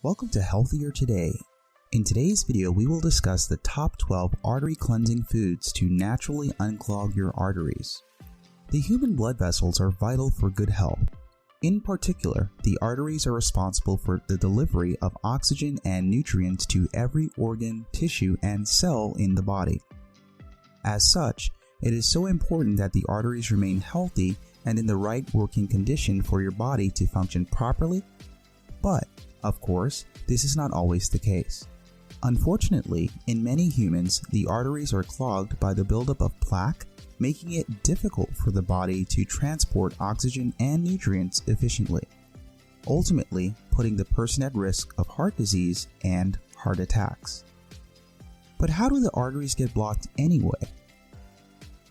Welcome to Healthier Today. In today's video, we will discuss the top 12 artery cleansing foods to naturally unclog your arteries. The human blood vessels are vital for good health. In particular, the arteries are responsible for the delivery of oxygen and nutrients to every organ, tissue, and cell in the body. As such, it is so important that the arteries remain healthy and in the right working condition for your body to function properly. But, of course, this is not always the case. Unfortunately, in many humans, the arteries are clogged by the buildup of plaque, making it difficult for the body to transport oxygen and nutrients efficiently, ultimately putting the person at risk of heart disease and heart attacks. But how do the arteries get blocked anyway?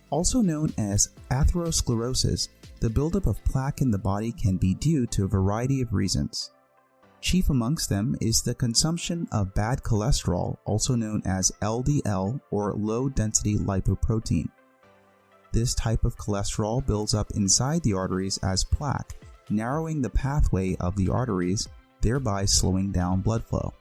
Also known as atherosclerosis, the buildup of plaque in the body can be due to a variety of reasons. Chief amongst them is the consumption of bad cholesterol, also known as LDL or low-density lipoprotein. This type of cholesterol builds up inside the arteries as plaque, narrowing the pathway of the arteries, thereby slowing down blood flow.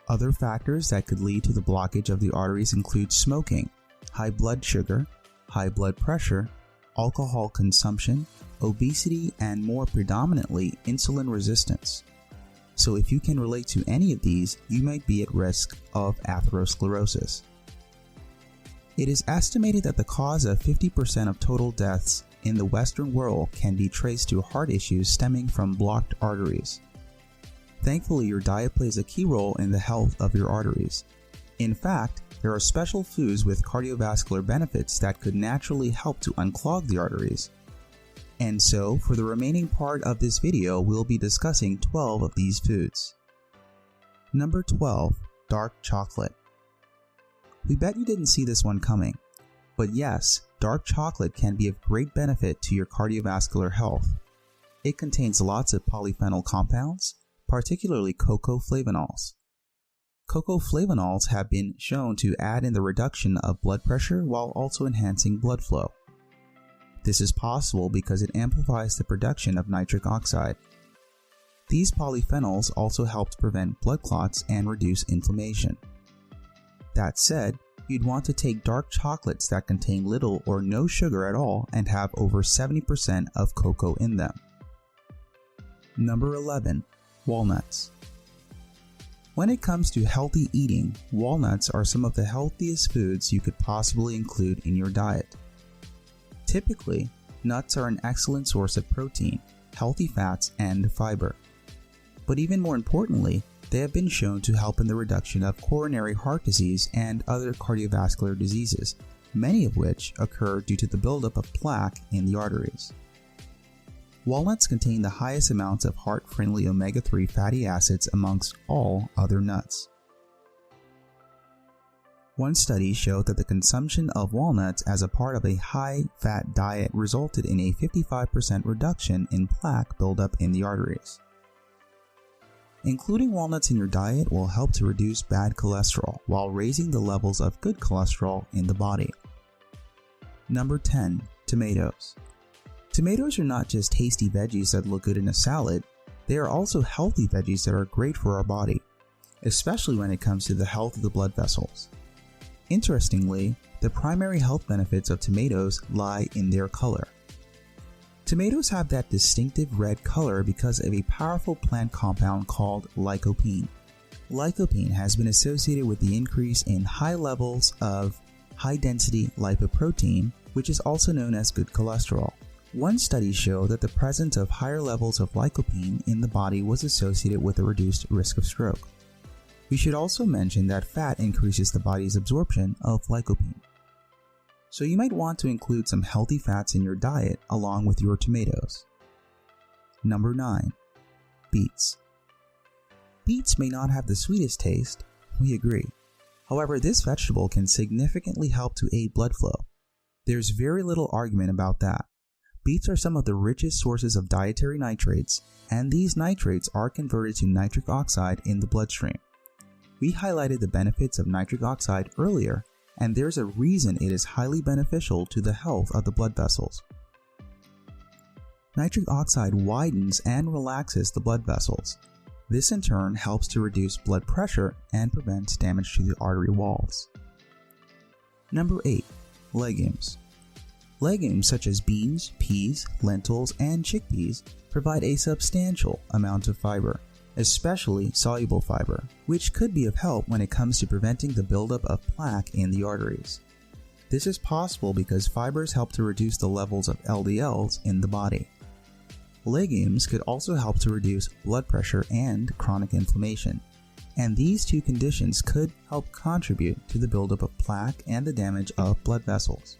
Other factors that could lead to the blockage of the arteries include smoking, high blood sugar, high blood pressure, alcohol consumption, obesity, and more predominantly, insulin resistance. So if you can relate to any of these, you might be at risk of atherosclerosis. It is estimated that the cause of 50% of total deaths in the Western world can be traced to heart issues stemming from blocked arteries. Thankfully, your diet plays a key role in the health of your arteries. In fact, there are special foods with cardiovascular benefits that could naturally help to unclog the arteries. And so, for the remaining part of this video, we'll be discussing 12 of these foods. Number 12. Dark chocolate. We bet you didn't see this one coming. But yes, dark chocolate can be of great benefit to your cardiovascular health. It contains lots of polyphenol compounds, particularly cocoa flavonols. Cocoa flavonols have been shown to aid in the reduction of blood pressure while also enhancing blood flow. This is possible because it amplifies the production of nitric oxide. These polyphenols also help to prevent blood clots and reduce inflammation. That said, you'd want to take dark chocolates that contain little or no sugar at all and have over 70% of cocoa in them. Number 11. Walnuts. When it comes to healthy eating, walnuts are some of the healthiest foods you could possibly include in your diet. Typically, nuts are an excellent source of protein, healthy fats, and fiber. But even more importantly, they have been shown to help in the reduction of coronary heart disease and other cardiovascular diseases, many of which occur due to the buildup of plaque in the arteries. Walnuts contain the highest amounts of heart-friendly omega-3 fatty acids amongst all other nuts. One study showed that the consumption of walnuts as a part of a high-fat diet resulted in a 55% reduction in plaque buildup in the arteries. Including walnuts in your diet will help to reduce bad cholesterol while raising the levels of good cholesterol in the body. Number 10. Tomatoes. Tomatoes are not just tasty veggies that look good in a salad, they are also healthy veggies that are great for our body, especially when it comes to the health of the blood vessels. Interestingly, the primary health benefits of tomatoes lie in their color. Tomatoes have that distinctive red color because of a powerful plant compound called lycopene. Lycopene has been associated with the increase in high levels of high-density lipoprotein, which is also known as good cholesterol. One study showed that the presence of higher levels of lycopene in the body was associated with a reduced risk of stroke. We should also mention that fat increases the body's absorption of lycopene. So you might want to include some healthy fats in your diet along with your tomatoes. Number 9. Beets. Beets may not have the sweetest taste, we agree. However, this vegetable can significantly help to aid blood flow. There's very little argument about that. Beets are some of the richest sources of dietary nitrates, and these nitrates are converted to nitric oxide in the bloodstream. We highlighted the benefits of nitric oxide earlier, and there's a reason it is highly beneficial to the health of the blood vessels. Nitric oxide widens and relaxes the blood vessels. This in turn helps to reduce blood pressure and prevents damage to the artery walls. Number 8. Legumes. Legumes such as beans, peas, lentils, and chickpeas provide a substantial amount of fiber, especially soluble fiber, which could be of help when it comes to preventing the buildup of plaque in the arteries. This is possible because fibers help to reduce the levels of LDLs in the body. Legumes could also help to reduce blood pressure and chronic inflammation, and these two conditions could help contribute to the buildup of plaque and the damage of blood vessels.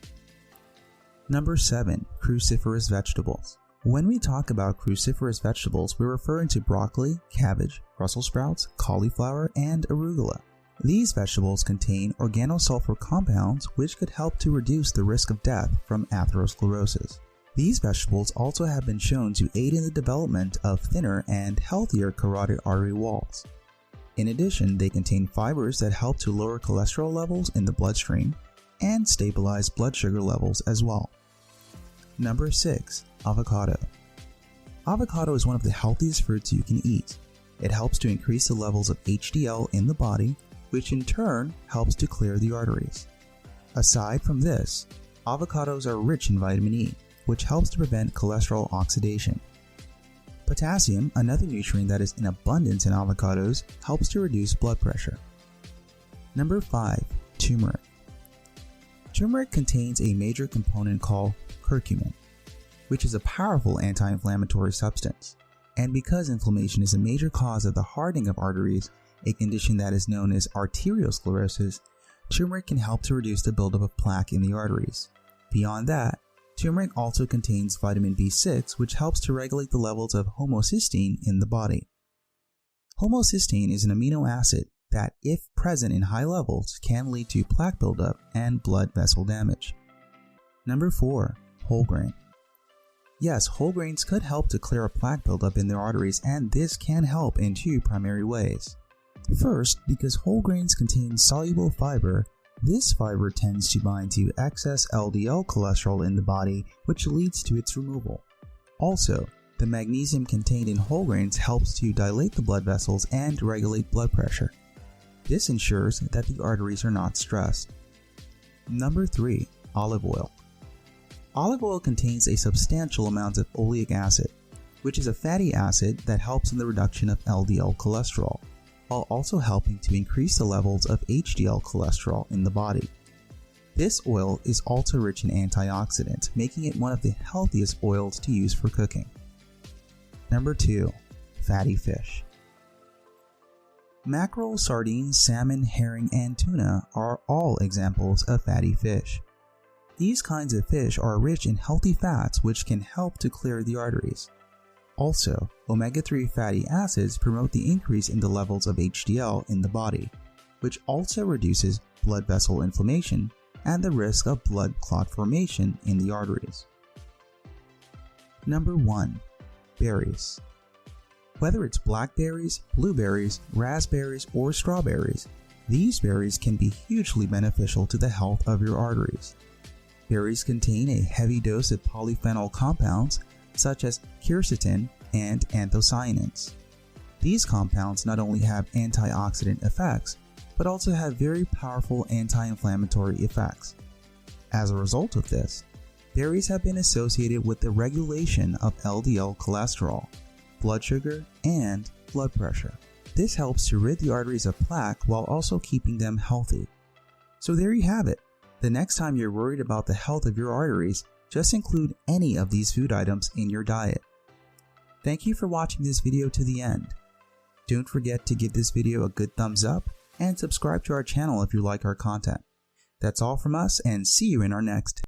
Number 7. Cruciferous vegetables. When we talk about cruciferous vegetables, we're referring to broccoli, cabbage, Brussels sprouts, cauliflower, and arugula. These vegetables contain organosulfur compounds which could help to reduce the risk of death from atherosclerosis. These vegetables also have been shown to aid in the development of thinner and healthier carotid artery walls. In addition, they contain fibers that help to lower cholesterol levels in the bloodstream and stabilize blood sugar levels as well. Number 6. Avocado. Avocado is one of the healthiest fruits you can eat. It helps to increase the levels of HDL in the body, which in turn helps to clear the arteries. Aside from this, avocados are rich in vitamin E, which helps to prevent cholesterol oxidation. Potassium, another nutrient that is in abundance in avocados, helps to reduce blood pressure. Number 5. Turmeric. Turmeric contains a major component called curcumin, which is a powerful anti-inflammatory substance. And because inflammation is a major cause of the hardening of arteries, a condition that is known as arteriosclerosis, turmeric can help to reduce the buildup of plaque in the arteries. Beyond that, turmeric also contains vitamin B6, which helps to regulate the levels of homocysteine in the body. Homocysteine is an amino acid that, if present in high levels, can lead to plaque buildup and blood vessel damage. Number 4. Whole grain. Yes, whole grains could help to clear a plaque buildup in their arteries, and this can help in two primary ways. First, because whole grains contain soluble fiber, this fiber tends to bind to excess LDL cholesterol in the body, which leads to its removal. Also, the magnesium contained in whole grains helps to dilate the blood vessels and regulate blood pressure. This ensures that the arteries are not stressed. Number 3. Olive oil. Olive oil contains a substantial amount of oleic acid, which is a fatty acid that helps in the reduction of LDL cholesterol, while also helping to increase the levels of HDL cholesterol in the body. This oil is also rich in antioxidants, making it one of the healthiest oils to use for cooking. Number 2. Fatty fish. Mackerel, sardines, salmon, herring, and tuna are all examples of fatty fish. These kinds of fish are rich in healthy fats which can help to clear the arteries. Also, omega-3 fatty acids promote the increase in the levels of HDL in the body, which also reduces blood vessel inflammation and the risk of blood clot formation in the arteries. Number 1. Berries. Whether it's blackberries, blueberries, raspberries, or strawberries, these berries can be hugely beneficial to the health of your arteries. Berries contain a heavy dose of polyphenol compounds such as quercetin and anthocyanins. These compounds not only have antioxidant effects, but also have very powerful anti-inflammatory effects. As a result of this, berries have been associated with the regulation of LDL cholesterol, blood sugar, and blood pressure. This helps to rid the arteries of plaque while also keeping them healthy. So there you have it. The next time you're worried about the health of your arteries, just include any of these food items in your diet. Thank you for watching this video to the end. Don't forget to give this video a good thumbs up and subscribe to our channel if you like our content. That's all from us, and see you in our next